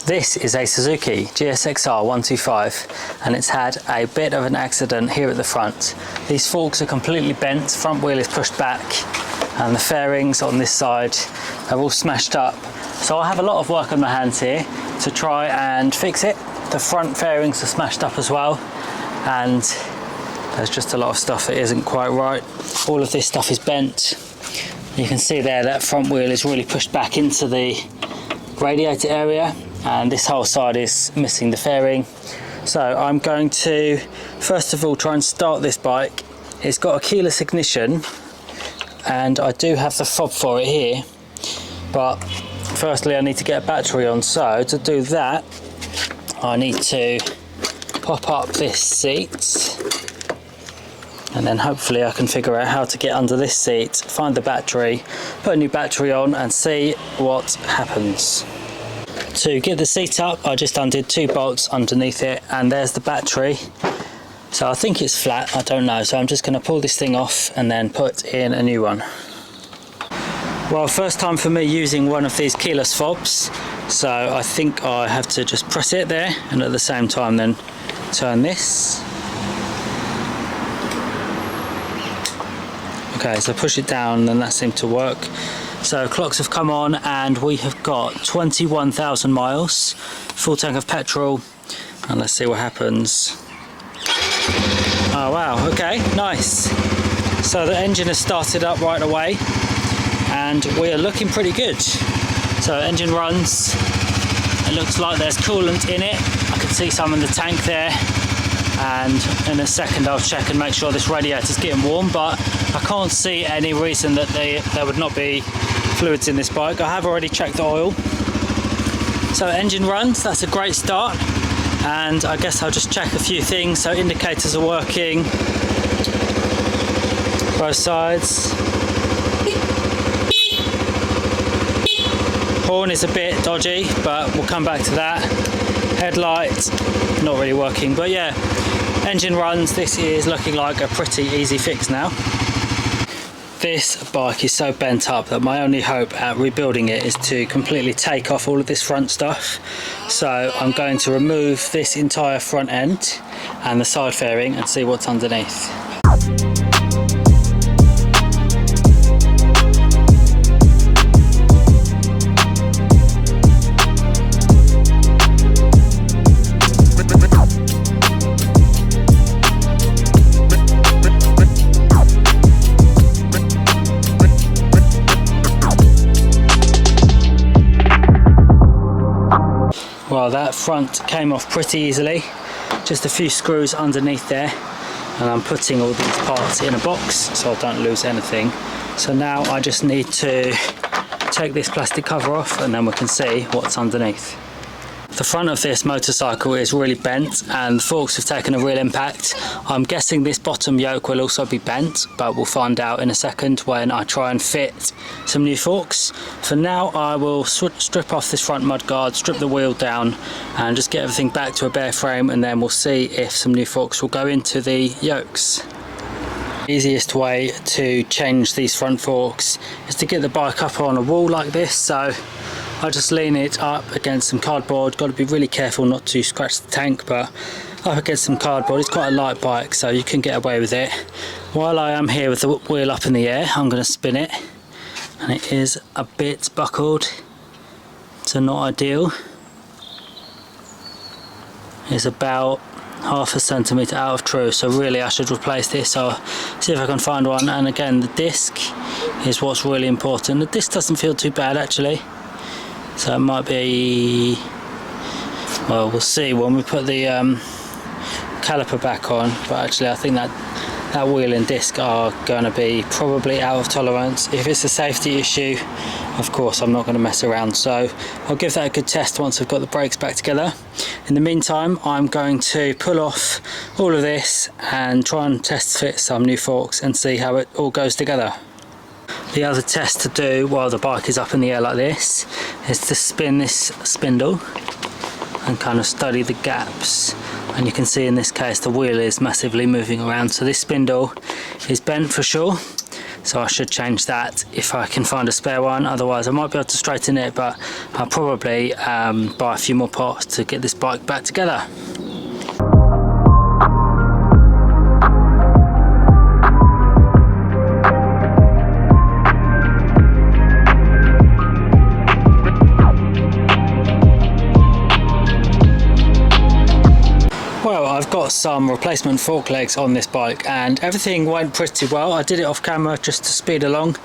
This is a Suzuki GSX-R125 and it's had a bit of an accident here at the front. These forks are completely bent, front wheel is pushed back and the fairings on this side are all smashed up. So I have a lot of work on my hands here to try and fix it. The front fairings are smashed up as well and there's just a lot of stuff that isn't quite right. All of this stuff is bent. You can see there that front wheel is really pushed back into the radiator area and this whole side is missing the fairing. So I'm going to first of all try and start this bike. It's got a keyless ignition and I do have the fob for it here, but firstly I need to get a battery on. So to do that I need to pop up this seat and then hopefully I can figure out how to get under this seat, find the battery, put a new battery on and see what happens. To get the seat up I just undid 2 bolts underneath it and there's the battery. So I think it's flat, I don't know, so I'm just going to pull this thing off and then put in a new one. Well, first time for me using one of these keyless fobs, so I think I have to just press it there and at the same time then turn this. Okay, so push it down and that seemed to work. So clocks have come on and we have got 21,000 miles, full tank of petrol, and let's see what happens. Oh wow, okay, nice. So the engine has started up right away and we are looking pretty good. So engine runs, it looks like there's coolant in it. I can see some in the tank there. And in a second I'll check and make sure this radiator is getting warm, but I can't see any reason that there would not be fluids in this bike. I have already checked the oil. So engine runs, that's a great start, and I guess I'll just check a few things. So indicators are working, both sides. Horn is a bit dodgy, but we'll come back to that. Headlight, not really working, but yeah. Engine runs, this is looking like a pretty easy fix now. This bike is so bent up that my only hope at rebuilding it is to completely take off all of this front stuff. So I'm going to remove this entire front end and the side fairing and see what's underneath. Well, that front came off pretty easily, just a few screws underneath there, and I'm putting all these parts in a box so I don't lose anything. So now I just need to take this plastic cover off and then we can see what's underneath. The front of this motorcycle is really bent and the forks have taken a real impact. I'm guessing this bottom yoke will also be bent, but we'll find out in a second when I try and fit some new forks. For now I will strip off this front mudguard, strip the wheel down and just get everything back to a bare frame, and then we'll see if some new forks will go into the yokes. The easiest way to change these front forks is to get the bike up on a wall like this. So I just lean it up against some cardboard. Got to be really careful not to scratch the tank, but up against some cardboard. It's quite a light bike so you can get away with it. While I am here with the wheel up in the air, I'm going to spin it, and it is a bit buckled, so not ideal. It's about half a centimetre out of true, so really I should replace this. So I'll see if I can find one. And again, the disc is what's really important. The disc doesn't feel too bad actually, so it might be, well, we'll see when we put the caliper back on, but actually I think that wheel and disc are going to be probably out of tolerance. If it's a safety issue, of course I'm not going to mess around, so I'll give that a good test once I've got the brakes back together. In the meantime I'm going to pull off all of this and try and test fit some new forks and see how it all goes together. The other test to do while the bike is up in the air like this is to spin this spindle and kind of study the gaps, and you can see in this case the wheel is massively moving around, so this spindle is bent for sure. so I should change that if I can find a spare one. Otherwise I might be able to straighten it, but I'll probably buy a few more parts to get this bike back together. Well, I've got some replacement fork legs on this bike and everything went pretty well. I did it off camera just to speed along.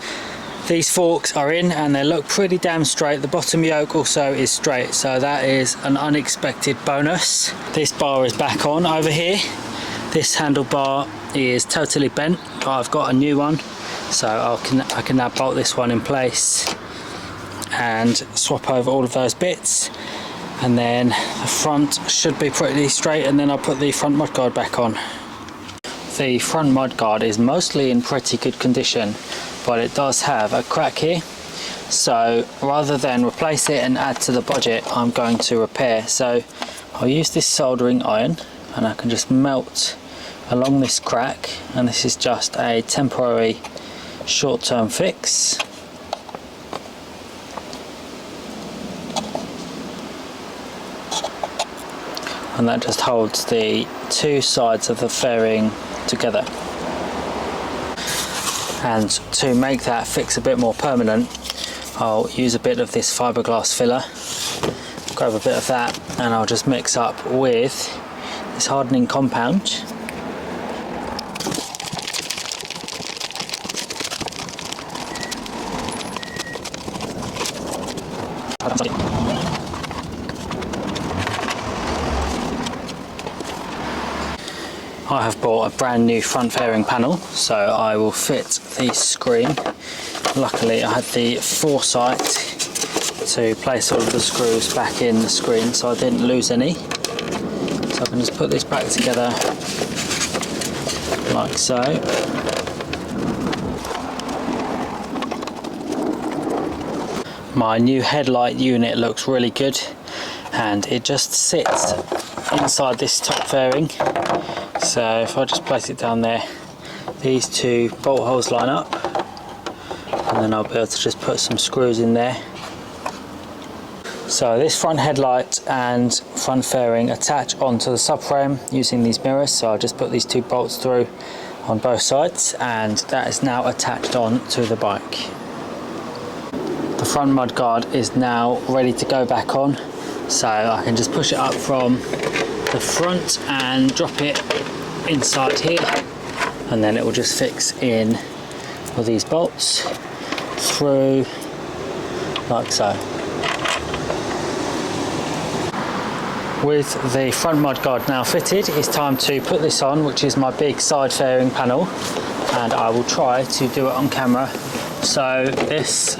These forks are in and they look pretty damn straight. The bottom yoke also is straight, so that is an unexpected bonus. This bar is back on over here. This handlebar is totally bent, but I've got a new one, so I can now bolt this one in place and swap over all of those bits. And then the front should be pretty straight, and then I'll put the front mudguard back on. The front mudguard is mostly in pretty good condition, but it does have a crack here, so rather than replace it and add to the budget, I'm going to repair. So I'll use this soldering iron and I can just melt along this crack, and this is just a temporary short-term fix. And that just holds the two sides of the fairing together. And to make that fix a bit more permanent, I'll use a bit of this fiberglass filler, grab a bit of that, and I'll just mix up with this hardening compound. I have bought a brand new front fairing panel, so I will fit the screen. Luckily I had the foresight to place all of the screws back in the screen, so I didn't lose any. So I can just put this back together like so. My new headlight unit looks really good, and it just sits inside this top fairing. So if I just place it down there, these two bolt holes line up, and then I'll be able to just put some screws in there. So this front headlight and front fairing attach onto the subframe using these mirrors, so I'll just put these two bolts through on both sides, and that is now attached on to the bike. The front mudguard is now ready to go back on, so I can just push it up from the front and drop it inside here, and then it will just fix in with these bolts through like so. With the front mudguard now fitted, it's time to put this on, which is my big side fairing panel, and I will try to do it on camera. So this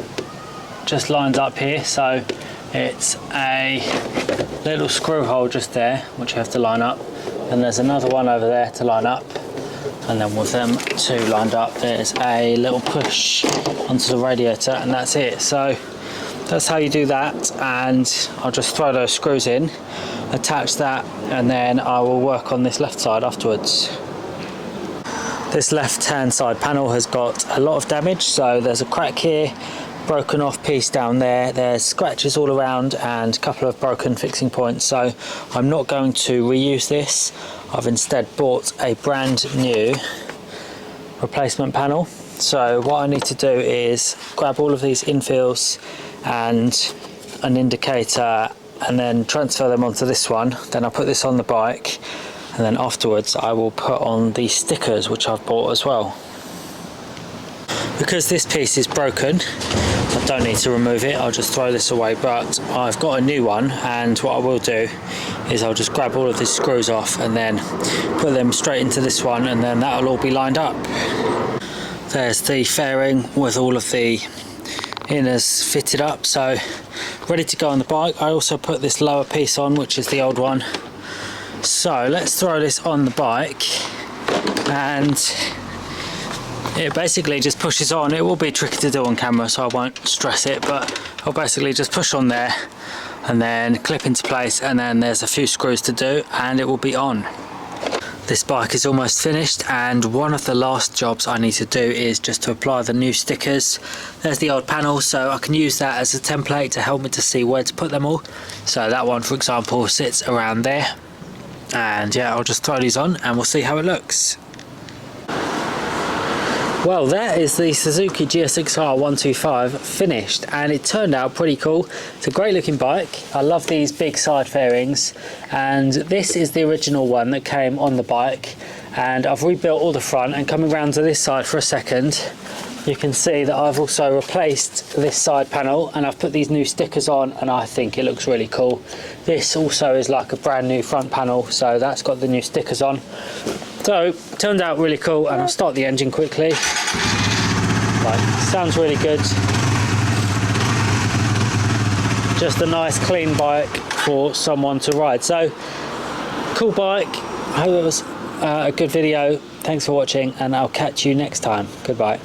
just lines up here, so it's a little screw hole just there which you have to line up, and there's another one over there to line up, and then with them two lined up there's a little push onto the radiator, and that's it. So that's how you do that, and I'll just throw those screws in, attach that, and then I will work on this left side afterwards. This left hand side panel has got a lot of damage, so there's a crack here, broken off piece down there, there's scratches all around and a couple of broken fixing points, so I'm not going to reuse this. I've instead bought a brand new replacement panel. So what I need to do is grab all of these infills and an indicator and then transfer them onto this one. Then I'll put this on the bike, and then afterwards I will put on the stickers which I've bought as well. Because this piece is broken, I don't need to remove it, I'll just throw this away, but I've got a new one, and what I will do is I'll just grab all of these screws off and then put them straight into this one, and then that'll all be lined up. There's the fairing with all of the inners fitted up, so ready to go on the bike. I also put this lower piece on, which is the old one. So let's throw this on the bike, and it basically just pushes on. It will be tricky to do on camera, so I won't stress it, but I'll basically just push on there and then clip into place, and then there's a few screws to do and it will be on. This bike is almost finished, and one of the last jobs I need to do is just to apply the new stickers. There's the old panel, so I can use that as a template to help me to see where to put them all. So that one, for example, sits around there, and yeah, I'll just throw these on and we'll see how it looks. Well, that is the Suzuki GSX-R125 finished, and it turned out pretty cool. It's a great looking bike. I love these big side fairings, and this is the original one that came on the bike, and I've rebuilt all the front. And coming around to this side for a second, you can see that I've also replaced this side panel and I've put these new stickers on, and I think it looks really cool. This also is like a brand new front panel, so that's got the new stickers on. So, turned out really cool, and I'll start the engine quickly. Like, sounds really good. Just a nice clean bike for someone to ride. So, cool bike. I hope it was a good video. Thanks for watching, and I'll catch you next time. Goodbye.